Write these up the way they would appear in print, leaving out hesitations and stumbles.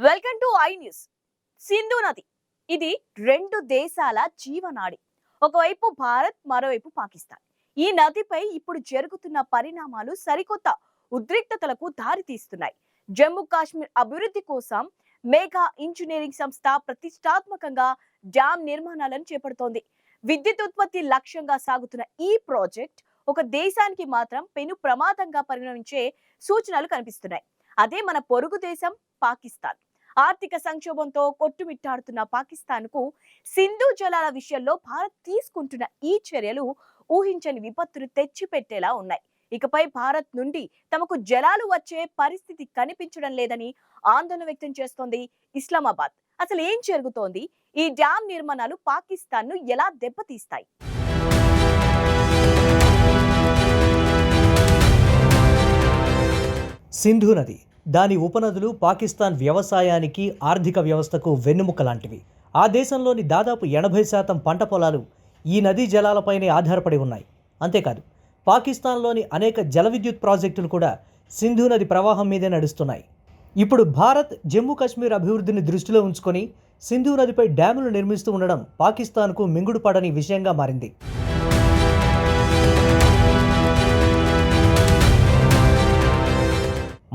Welcome to I news. Sindhu నది ఇది రెండు దేశాల జీవనాడి. ఒకవైపు భారత్, మరోవైపు పాకిస్తాన్. ఈ నదిపై ఇప్పుడు జరుగుతున్న పరిణామాలు సరికొత్త ఉద్రిక్తతలకు దారితీస్తున్నాయి. జమ్మూ కాశ్మీర్ అభివృద్ధి కోసం మేఘా ఇంజనీరింగ్ సంస్థ ప్రతిష్టాత్మకంగా డ్యామ్ నిర్మాణాలను చేపడుతోంది. విద్యుత్ ఉత్పత్తి లక్ష్యంగా సాగుతున్న ఈ ప్రాజెక్ట్ ఒక దేశానికి మాత్రం పెను ప్రమాదంగా పరిణమించే సూచనలు కనిపిస్తున్నాయి. అదే మన పొరుగు దేశం పాకిస్తాన్. ఆర్థిక సంక్షోభంతో కొట్టుమిట్టాడుతున్న పాకిస్తాన్ కు సింధు జలాల విషయంలో భారత్ తీసుకుంటున్న ఈ చర్యలు ఊహించని విపత్తులు తెచ్చిపెట్టేలా ఉన్నాయి. ఇకపై భారత్ నుండి తమకు జలాలు వచ్చే పరిస్థితి కనిపించడం లేదని ఆందోళన వ్యక్తం చేస్తోంది ఇస్లామాబాద్. అసలు ఏం జరుగుతోంది? ఈ డ్యామ్ నిర్మాణాలు పాకిస్తాన్ ను ఎలా దెబ్బతీస్తాయి? సింధు నది, దాని ఉపనదులు పాకిస్తాన్ వ్యవసాయానికి, ఆర్థిక వ్యవస్థకు వెన్నెముక లాంటివి. ఆ దేశంలోని దాదాపు 80% పంట పొలాలు ఈ నదీ జలాలపైనే ఆధారపడి ఉన్నాయి. అంతేకాదు, పాకిస్తాన్లోని అనేక జల విద్యుత్ ప్రాజెక్టులు కూడా సింధు నది ప్రవాహం మీదే నడుస్తున్నాయి. ఇప్పుడు భారత్ జమ్మూ కాశ్మీర్ అభివృద్ధిని దృష్టిలో ఉంచుకొని సింధు నదిపై డ్యాములు నిర్మిస్తూ ఉండడం పాకిస్తాన్కు మింగుడు పడని విషయంగా మారింది.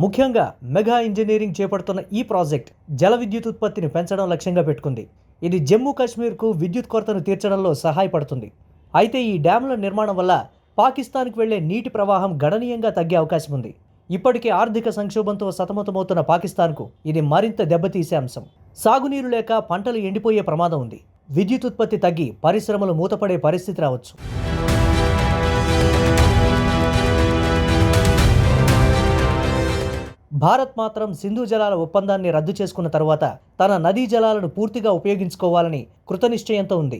ముఖ్యంగా మెగా ఇంజనీరింగ్ చేపడుతున్న ఈ ప్రాజెక్ట్ జల విద్యుత్ ఉత్పత్తిని పెంచడం లక్ష్యంగా పెట్టుకుంది. ఇది జమ్మూ కాశ్మీర్కు విద్యుత్ కొరతను తీర్చడంలో సహాయపడుతుంది. అయితే ఈ డ్యాముల నిర్మాణం వల్ల పాకిస్తాన్కు వెళ్లే నీటి ప్రవాహం గణనీయంగా తగ్గే అవకాశం ఉంది. ఇప్పటికే ఆర్థిక సంక్షోభంతో సతమతమవుతున్న పాకిస్తాన్కు ఇది మరింత దెబ్బతీసే అంశం. సాగునీరు లేక పంటలు ఎండిపోయే ప్రమాదం ఉంది. విద్యుత్ ఉత్పత్తి తగ్గి పరిశ్రమలు మూతపడే పరిస్థితి రావచ్చు. భారత్ మాత్రం సింధు జలాల ఒప్పందాన్ని రద్దు చేసుకున్న తరువాత తన నదీ జలాలను పూర్తిగా ఉపయోగించుకోవాలని కృతనిశ్చయంతో ఉంది.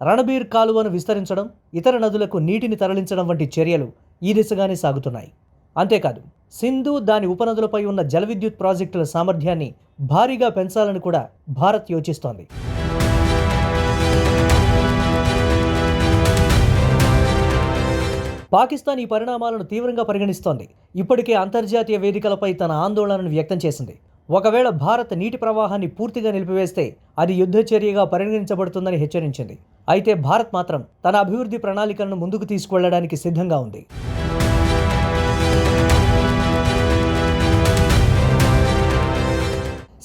రణబీర్ కాలువను విస్తరించడం, ఇతర నదులకు నీటిని తరలించడం వంటి చర్యలు ఈ దిశగానే సాగుతున్నాయి. అంతేకాదు, సింధు, దాని ఉపనదులపై ఉన్న జల విద్యుత్ ప్రాజెక్టుల సామర్థ్యాన్ని భారీగా పెంచాలని కూడా భారత్ యోచిస్తోంది. పాకిస్తాన్ ఈ పరిణామాలను తీవ్రంగా పరిగణిస్తోంది. ఇప్పటికే అంతర్జాతీయ వేదికలపై తన ఆందోళనను వ్యక్తం చేసింది. ఒకవేళ భారత్ నీటి ప్రవాహాన్ని పూర్తిగా నిలిపివేస్తే అది యుద్ధ చర్యగా పరిగణించబడుతుందని హెచ్చరించింది. అయితే భారత్ మాత్రం తన అభివృద్ధి ప్రణాళికలను ముందుకు తీసుకువెళ్లడానికి సిద్ధంగా ఉంది.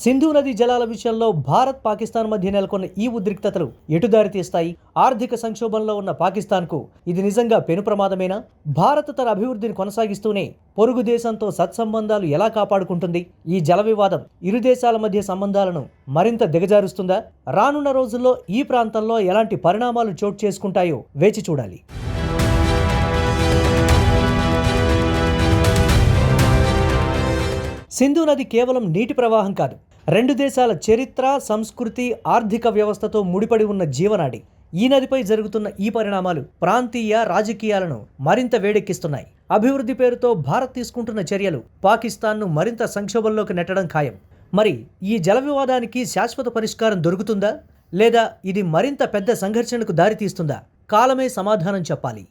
సింధు నది జలాల విషయంలో భారత్, పాకిస్తాన్ మధ్య నెలకొన్న ఈ ఉద్రిక్తతలు ఎటు దారితీస్తాయి? ఆర్థిక సంక్షోభంలో ఉన్న పాకిస్తాన్కు ఇది నిజంగా పెను ప్రమాదమేనా? భారత్ తన అభివృద్ధిని కొనసాగిస్తూనే పొరుగు దేశంతో సత్సంబంధాలు ఎలా కాపాడుకుంటుంది? ఈ జల వివాదం ఇరు దేశాల మధ్య సంబంధాలను మరింత దిగజారుస్తుందా? రానున్న రోజుల్లో ఈ ప్రాంతంలో ఎలాంటి పరిణామాలు చోటు చేసుకుంటాయో వేచి చూడాలి. సింధు నది కేవలం నీటి ప్రవాహం కాదు, రెండు దేశాల చరిత్ర, సంస్కృతి, ఆర్థిక వ్యవస్థతో ముడిపడి ఉన్న జీవనాడి. ఈ నదిపై జరుగుతున్న ఈ పరిణామాలు ప్రాంతీయ రాజకీయాలను మరింత వేడెక్కిస్తున్నాయి. అభివృద్ధి పేరుతో భారత్ తీసుకుంటున్న చర్యలు పాకిస్తాన్ను మరింత సంక్షోభంలోకి నెట్టడం ఖాయం. మరి ఈ జల వివాదానికి శాశ్వత పరిష్కారం దొరుకుతుందా, లేదా ఇది మరింత పెద్ద సంఘర్షణకు దారితీస్తుందా? కాలమే సమాధానం చెప్పాలి.